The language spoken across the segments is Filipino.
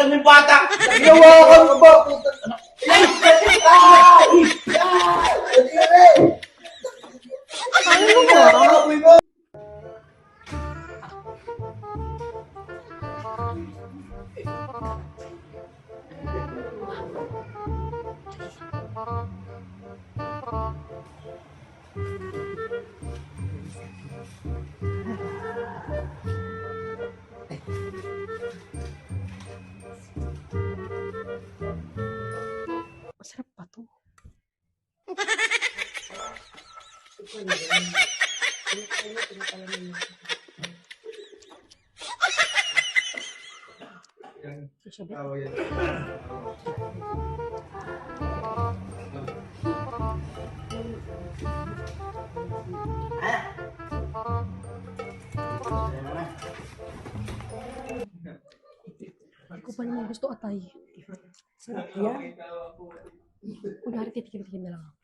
Yung bata! Ginawakan mo ba? Ano mo? Masarap pa to. Hindi ko pa naman gusto atay. Sarap yan. Kunwari titikim-tikim na lang ako.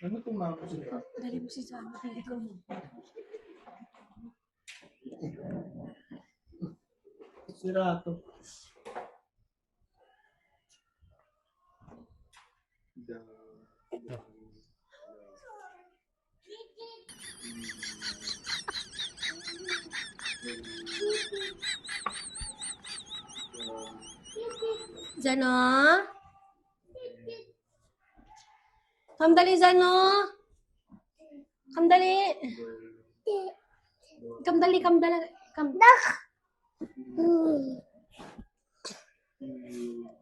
Ano itong mga kusita? Dali mo si Jana, pili ko mo. Sira to. Jano? Kamdali, Jano? Kamdali. Kamdali, kamdala.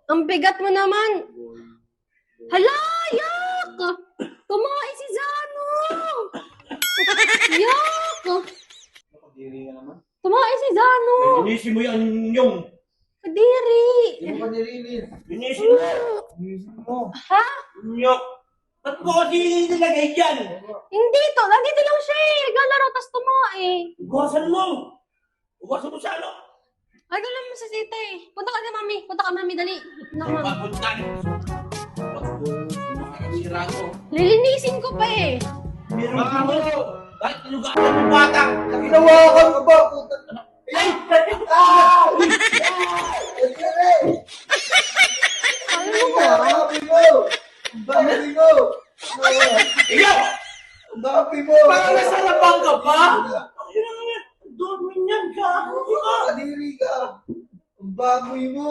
Ang bigat mo naman. Hala, yak! Kumain si Jano! Yak! Nakadiri ka naman. Kumain si Jano! Linisin mo yan yung. Kadiri! Hindi mo pa nililin. Linisin mo. Linisin mo. Ha? Nyok. Ba't mo kasi nilagay dyan? Hindi to. Nandito lang siya eh. Naglalaro, tas kumain. Ugasan mo. Ugasan mo sa ano? Ay, dala mo sa tita eh. Punta ka na, mami. Punta ka, mami. Dali. Punta ka, mami. Papuntan. Sira ko. Lilinisin ko pa eh. Meron ka mo. Bakit tinugaan yung bata? Ginawakan mo ba? Ay! Ano mo? Babi mo! Babi mo! Ikaw! Babi mo! Parang nasa labang ka pa? Dominyan ka. Kadiri ka! Ang baboy mo!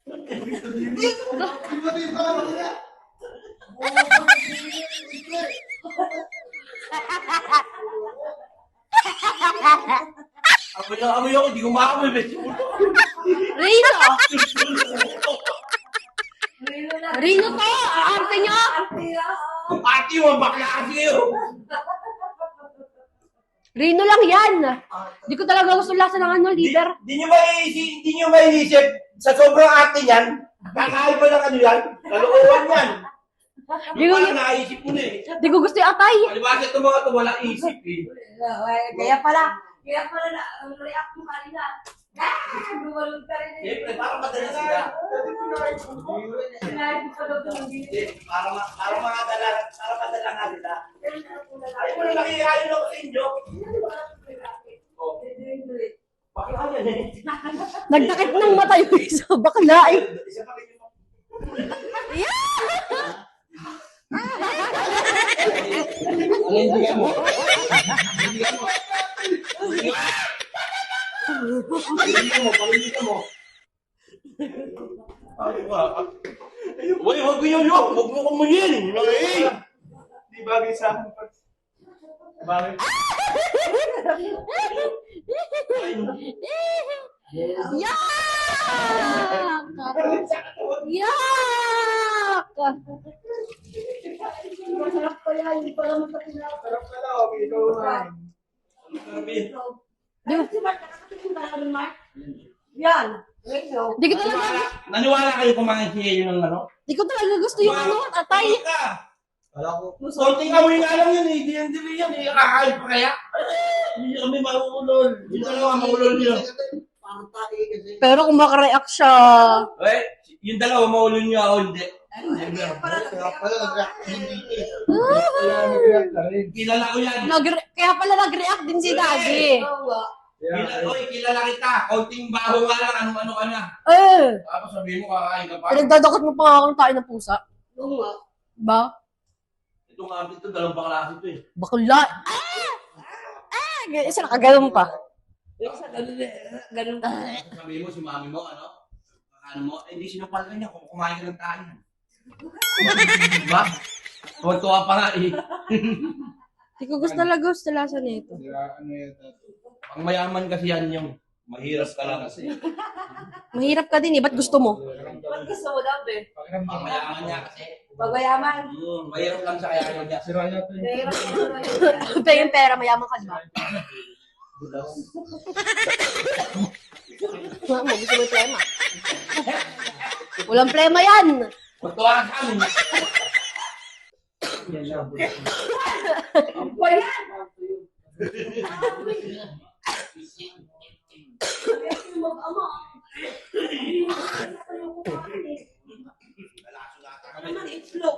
Hindi mo din parang niya! Amoy ako, di ko makamoy. Rino! Rino to! Aarte nyo! Ang ate mo, bakla kasi yun. Rino lang yan! Di ko talaga gusto lasa ng ano, leader. Di nyo maiisip, sa sobrang ate niyan, kakain pa ng ano yan, kalukuhan yan. Di ko, Parang naisip mo na eh. di ko gusto yung atay. Palibasa itong mga ito, walang isip eh. Kaya pala na ang react mo kanina. Gumalong ka rin eh. Siyempre, parang madala sila. Sinabi ko pa daw ito ng Hindi, para madala nga nila. Ay, mo na nakihayin ako sa inyo. Bakit ka yan eh? Nagtakip ng mata yung isa. Bakla eh. Isa pa rin yung Palindigan mo! Palindigan mo! Uy, huwag mo yun, huwag mo kumuyin. Di bagay sa akin. Bagay. Yak! Yak! Masarap pa yan. Hindi pa naman pati na. Sarap ka lang, okay, ikaw na. Si Mark, nakakasin ba namin, Mark? Yan. Radio. Di ko talaga, Naniwala kayo kumain siya yun ng ano? di ko talaga gusto yung ano, atay. Kala ko, Konting amoy nga lang yun eh, di yan dili yan eh, kakain pa kaya? Hindi kami maulol. Hindi dalawa maulol yun. parang tayo kasi. Pero kung makareact siya, Eh, yung dalawa maulol niyo ako hindi. Kaya pala nag-react din dito eh. Kaya nag-react ka rin. Kilala ko yan. Kaya pala nag-react din si Daddy. Oo nga. Kilala kita. Kaunting baho nga lang, ano-ano ka na. Tapos sabihin mo, kakain ka pa. Pinagdadakot mo pa nga akong tayo ng pusa. Oo nga. Ba? Ito nga, ito, dalawang baklase ito eh. Bakla. Isa nakaganon pa. Yung sa ganun ka. Sabihin mo, si mami mo, ano mo, hindi sinupal ka niya kung kumain ka ng tayo. Diba? Tuwa pa nga eh. Hindi ko gusto lasa nito. Ano yan? Ang mayaman kasi yan yung mahirap ka lang kasi. Mahirap ka din eh. Ba't gusto mo? Ba't gusto mo daw, be? Ang mayaman niya kasi. Pagayaman. Mahirap lang sa kaya niya. Sira niya ito yung Mahirap yung Pero yung pera, mayaman ka diba? Mama, gusto mo yung plema? Walang plema yan! Tuwa ka sa amin. Ang bayan! Mag-ama. Ano naman itlog?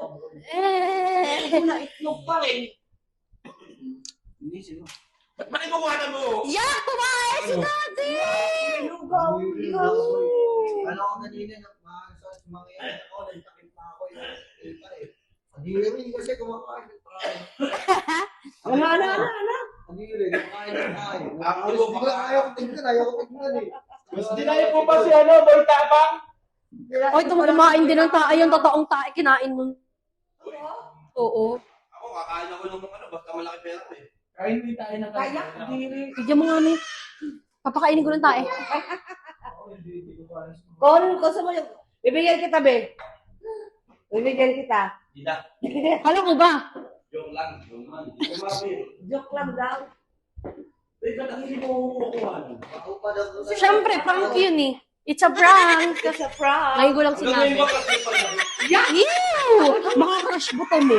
Wala itlog pa eh. Hindi sino. Ba't makinukuha mo? Yak! Kumain si Daddy! Lugaw. Ano ko kanina na mga yan ako, nagtakip na ako yung iba eh. Hindi rin kasi kumakain ng kain. Ano? Hindi rin, kumakain ng kain. Ako, Ayaw ko tignan eh. Dinaya po ba si Boy Tapang? Oy, kumain din ng tae. Yung totoong tae, kinain nun. Oo. Ako, kakain ako ng basta malaki pera eh. Kain din tayo ng Kaya, hindi rin. Bigyan mo nga may. Papakainin ko ng tae. Kung gusto mo yung... Bibigyan kita, be. Bibigyan kita. Hindi na. Kala ko ba? Joke lang. Joke lang. Hindi ko mabili. Joke lang daw. Ba't ang hindi mo kukuha? Ako pa daw. Siyempre, prank yun eh. It's a prank. It's a prank. Ngayon ko lang Ano sinabi. yung baklas mo pala? Ew! Makakrush mo to mo.